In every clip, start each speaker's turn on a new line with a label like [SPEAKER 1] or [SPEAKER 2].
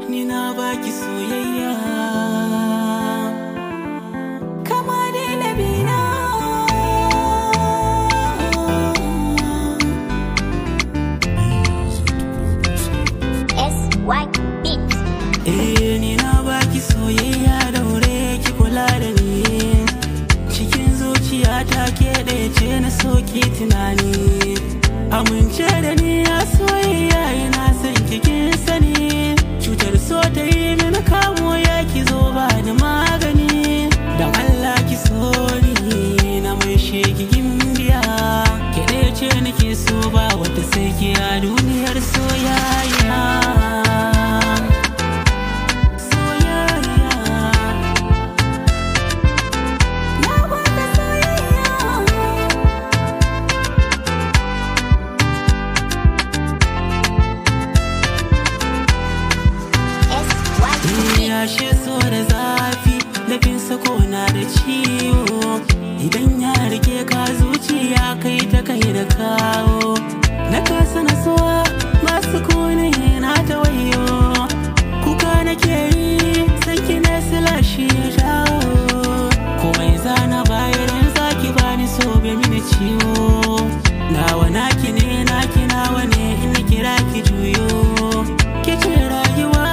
[SPEAKER 1] ni na baki soyayya kama dai labina. Ni na baki soyayya daure ki kula da ni cikin zuciya ta ke ɗaya ce na soki tunani amince da ni a soyayya ina son kikin sani cutar so ta yi mini kamo ya ki zo ba da magani don Allah ki so ni na mai shegigin biya ke ɗaya ce nake so ba wata sai ke a duniyar soyayya. Yashe so da zafi lafin sako na da ciwo idan ya rike ka zuciya kai ta kai da kawo na kasa na sowa masu kone na ta wayo kuka nake yi sanki na silashi ya jawo komai zana bayan zaki bani so bai mini ciwo nawa naki ne naki nawa ne ina kira ki juyo ke ce rayuwa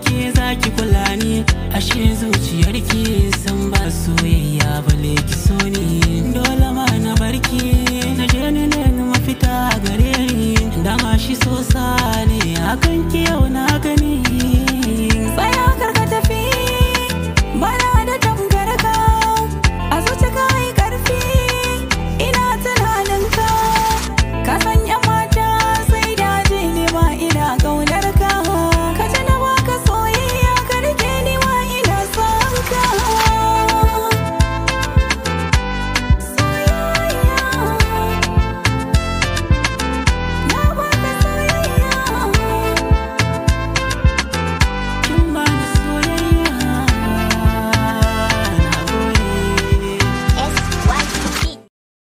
[SPEAKER 1] ke zaki kula ni ashe zuciyarki san ba soyayya bale ki so ni dole ma na barki na je ni ne mafita gare ni dama shi so sa ne akan ki yau na gani